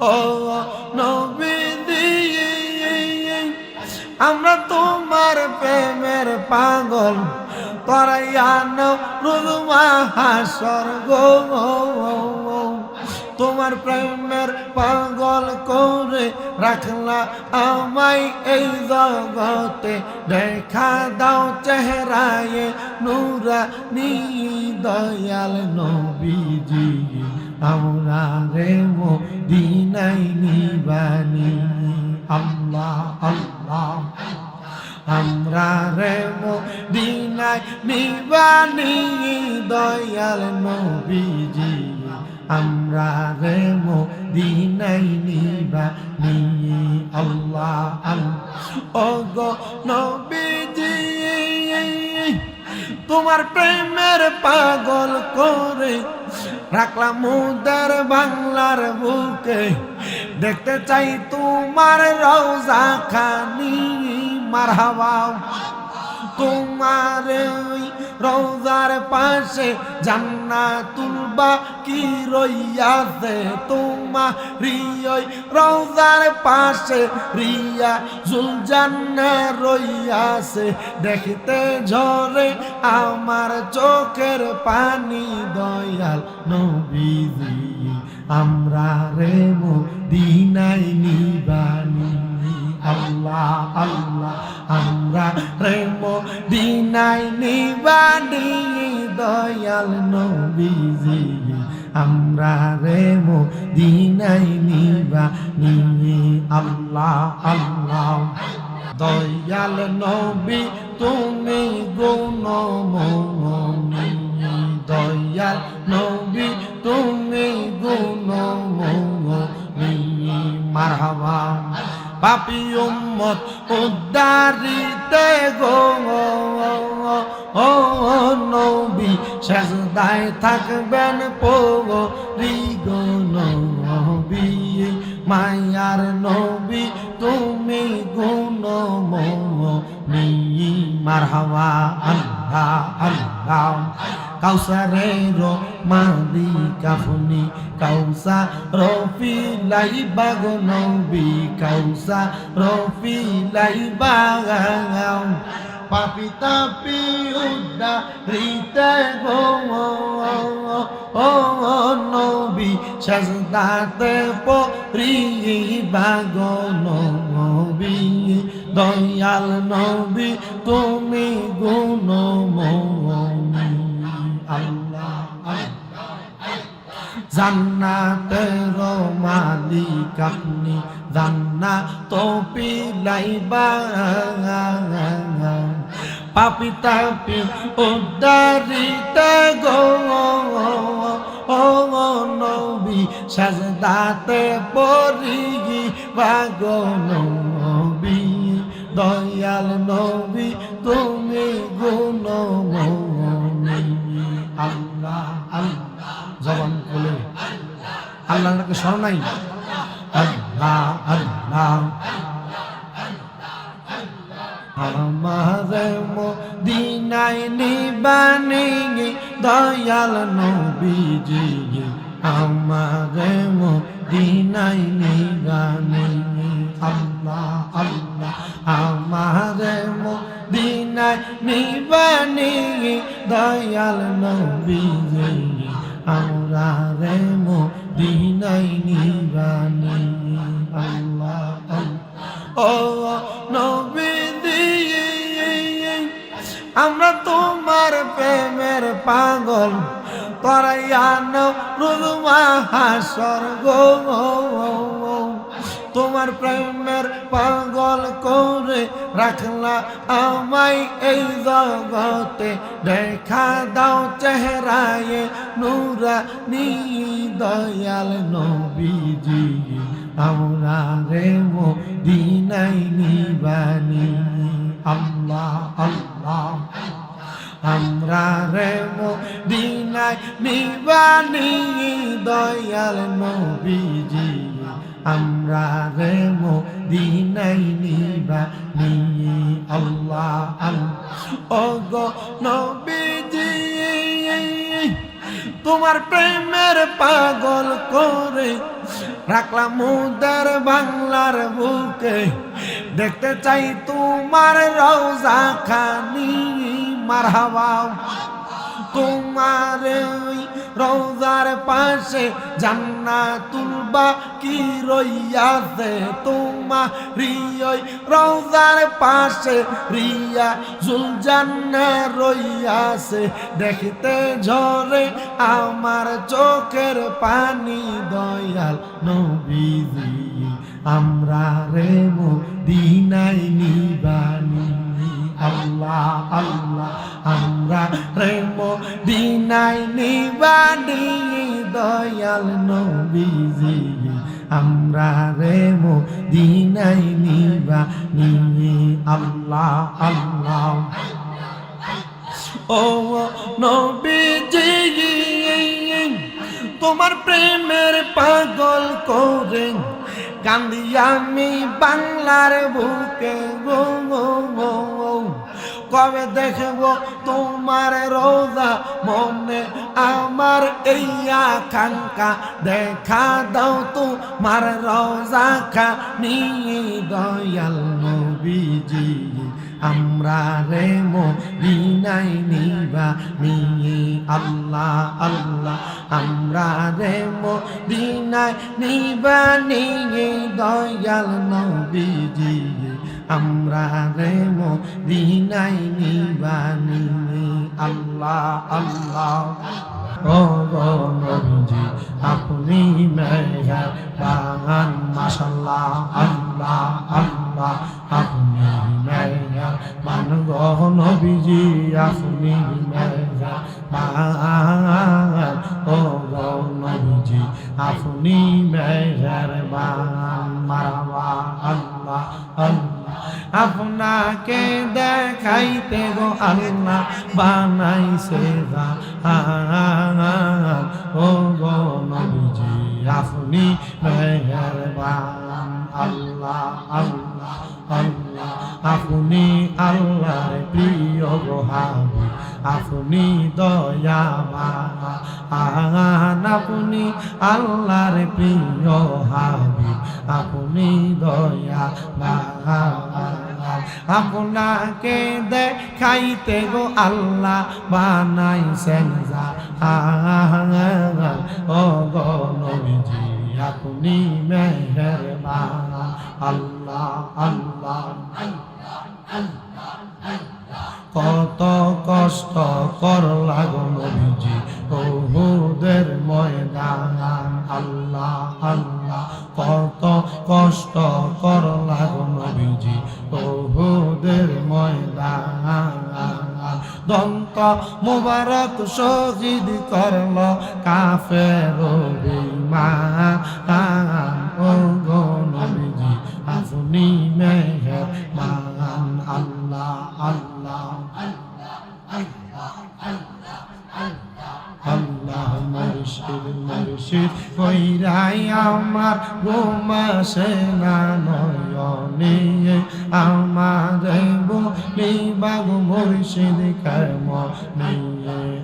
ও নবীজি আমরা তোমার প্রেমের পাগল তরাইয়ানো রুজমা হাসর গো তোমার প্রেমের পাগল করে রাখলা আমায় এই জগতে দেখা দাও চেহারায় নূরানী দয়াল নবীজি আমরা রে মদিনায় নিবানি আল্লাহ আল্লাহ আমরা রে মদিনায় নিবানি দয়াল নবীজি আমরা রে মদিনায় নিবানি আল্লাহ আল্লাহ ও গো নবীজি তোমার প্রেমের পাগল করে রাখলাম মুদের বাংলার বুকে দেখতে চাই তোমার রওজা খানি মারহাবা তোমার রওজার পাশে জান্নাতুল বাকি রইয়াছে তোমার রওজার পাশে রিয়া জুল জান্নাত রইয়াছে দেখতে ঝরে আমার চোখের পানি দয়াল নবীজি আমরা রে মদিনায় নিবানি আল্লাহ আল্লাহ আমরা রে মদিনায় নিবানি দয়াল নবীজি আমরা রে মদিনায় নিবানি আল্লাহ আল্লাহ দয়াল নবী তুমি গুণময়ী দয়াল নবী তুমি গুণময়ী মারহাবা পাপী উম্মত উদ্ধারিতে গো ও নবী সেজদায় থাকবেন পগরি গো নবী মায়ার নবী তুমি গুণময়ী মারহাবা আল্লাহ আল্লাহ কাউসারের মালিক আপনি কাউসার রফি লাইবা গো নবী কাউসার রফি লাইবা পাপি তাপি উদ্ধারিতে গো ও নবী সেজদাতে পড়িবা গো নবী দয়াল নবী তুমি গুণময়ী আল্লাহ জান্নাতের মালিক আপনি জান্নাত তো পিলাইবা পাপি তাপি উদ্ধারিতে গো ও নবী সেজদাতে পড়িবা গো নবী দয়াল নবী তুমি গুণময়ী আল্লাহ আল্লাহ জবান খুলে আল্লাহর নামে স্মরণ নাই আল্লাহ আল্লাহ আমারে মদিনায় নিবানি দয়াল নবীজি আমারে মদিনায় নিবানি আল্লাহ আল্লাহ আমারে মদিনায় নিবানি দয়াল নবীজি আমরা রে মদিনায় নিবানি আল্লাহ আল্লাহ ও নবীজি আমরা তোমার প্রেমের পাগল তরাইয়ানো রুজমা হাসর গো তোমার প্রেমের পাগল করে রাখলা আমায় এই জগতে দেখা দাও চেহারায় নূরানী দয়াল নবীজি আমরা রে মদিনায় নিবানি আল্লাহ আল্লাহ আমরা রে মদিনায় নিবানি দয়াল নবীজি আমরা রে মদিনায় নিবানি আল্লাহ আল্লাহ ও গো নবীজি তোমার প্রেমের পাগল করে রাখলাম মুদের বাংলার বুকে দেখতে চাই তোমার রওজা খানি মারহাবা তোমার ওই রওজার পাশে জান্নাতুল বাকি রইয়াছে তোমার ওই রওজার পাশে রিয়াজুল জান্নাহ রইয়াছে দেখতে ঝরে আমার চোখের পানি দয়াল নবীজি আমরা রে মদিনায় নিবানি আল্লাহ আল্লাহ আমরা রে মদিনায় নিবানি দয়াল নবীজি আমরা রে মদিনায় নিবানি আল্লাহ আল্লাহ ও নবীজি তোমার প্রেমের পাগল করে কান্দি আমি বাংলার বুকে গো গো গো কবে দেখব তোমার রোজা মনে আমার এই আকাঙ্ক্ষা দেখা দাও তোমার রোজা খানি দয়াল নবীজি আমরা রে মদিনায় নিবানি আল্লাহ আল্লাহ আমরা রে মদিনায় নিবানি দয়াল নবীজি আমরা রে মদিনায় নিবানি আল্লাহ আল্লাহ ও নবীজি আপনি মেহেরবান মাশাআল্লাহ আল্লাহ আল্লাহ আপনি মেহেরবান গো নবীজি আপনি মেহেরবান ও গো নবীজি আপনি মেহেরবান মারহাবা আল্লাহ আল্লাহ আপনাকে দেখাইতে গো আল্লাহ বানাইছে ও গো নবীজি আপনি মেহেরবান আল্লাহ আল্লাহ আল্লাহ আপনি আল্লাহর প্রিয় গো হাবিব আপনি দয়াবান আপনি আল্লাহর প্রিয় হাবিব আপনি দয়াবান আপনাকে দেখাইতে গো আল্লাহ বানাইছেন ও গো নবীজি আপনি মেহেরবান আল্লাহ আল্লাহ কত কষ্ট করলা গো নবীজি উহুদের ময়দান আল্লাহ আল্লাহ কত কষ্ট করলা গো নবীজি উহুদের ময়দান দন্ত মুবারক শহীদ করল কাফের বেঈমান ও গো নবীজি আপনি মেহেরবান আল্লাহ আল্লাহ আল্লাহ মুর্শিদ মুর্শিদ কইরাই আমার ঘুমাসে না নয়নে আমার বলিবাগ মুর্শিদ কেমনে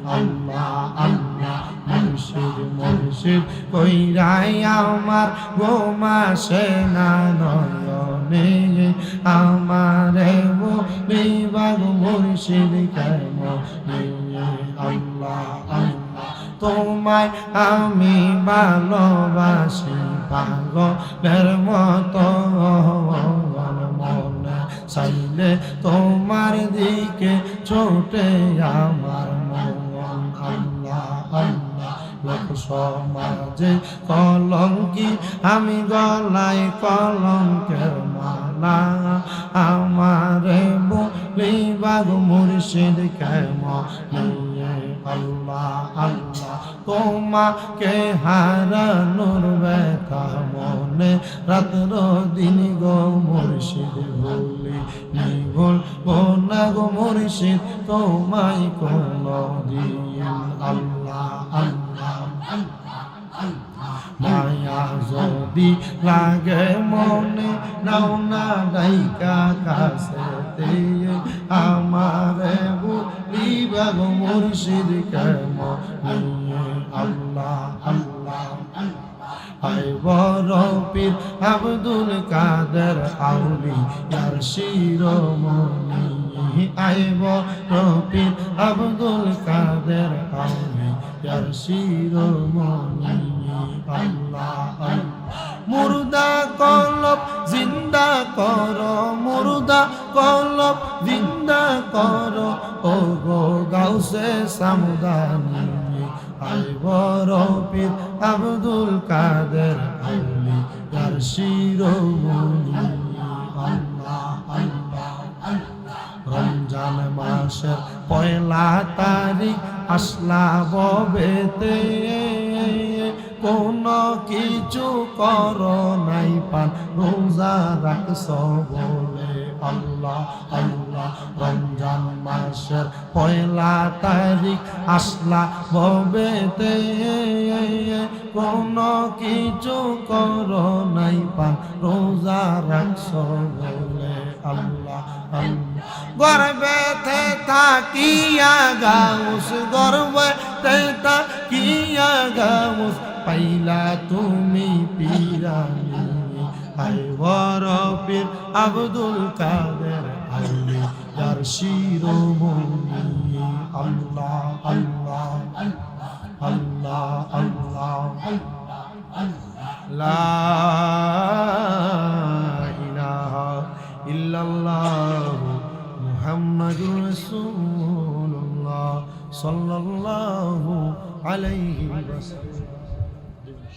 আল্লাহ আল্লাহ মুর্শিদ মুর্শিদ কইরাই আমার ঘুমাসে না নয়নে আমার বলিবাগ মুর্শিদ কেমনে আল্লাহ আল্লাহ তোমায় আমি ভালোবাসি পাগলের মতো মনে চাইলে তোমার দিকে ছোটে আমার মন আল্লাহ আল্লাহ লোক সমাজে কলঙ্কি আমি গলায় কলঙ্কের মালা আমারে বলিবাগ মুর্শিদ কেমনে আল্লাহ আল্লাহ তোমাকে হারানোর ব্যথা মনে রাত্র দিন গো মুর্শিদ ভুলি ভুলবো না গো মুর্শিদ তোমায় কোনদিন আল্লাহ আল্লাহ মায়া যদি লাগে মনে নাও না ডাইকা কাছেতে আমারে বলিবাগ মুর্শিদ কেমনে আল্লাহ আল্লাহ আয় বড় পীর আব্দুল কাদের আউলিয়ার শিরোমণি আয় বড় পীর আব্দুল কাদের আউলিয়ার শিরোমণি আল্লাহ মুর্দা কলব জিন্দা করো মুর্দা কলব জিন্দা করো ও গো গাউসে সামদানি আয় বড় পীর আব্দুল কাদের আউলিয়ার শিরোমণি আল্লাহ আল্লাহ রমজান মাসের পয়লা তারিখ আসলা ববেতে কোন কিছু করো নাই পান রোজা রাখছ বলে আল্লাহ আল্লাহ রমজান মাসের পয়লা তারিখ আসলা ববেতে কোন কিছু করো নাই পান রোজা রাখছ বলে আল্লাহ আল্লাহ গর্বেতে থাকিয়া গাউস গর্বেতে থাকিয়া গাউস পাইলা তুমি পীরানি আয় বড় পীর আব্দুল কাদের আউলিয়ার শিরোমণি আল্লাহ আল্লাহ আল্লাহ আল্লাহ লা ইলাহা ইল্লাল্লাহ মুহাম্মাদুর রাসূলুল্লাহ সাল্লাল্লাহু আলাইহি ওয়াসাল্লাম।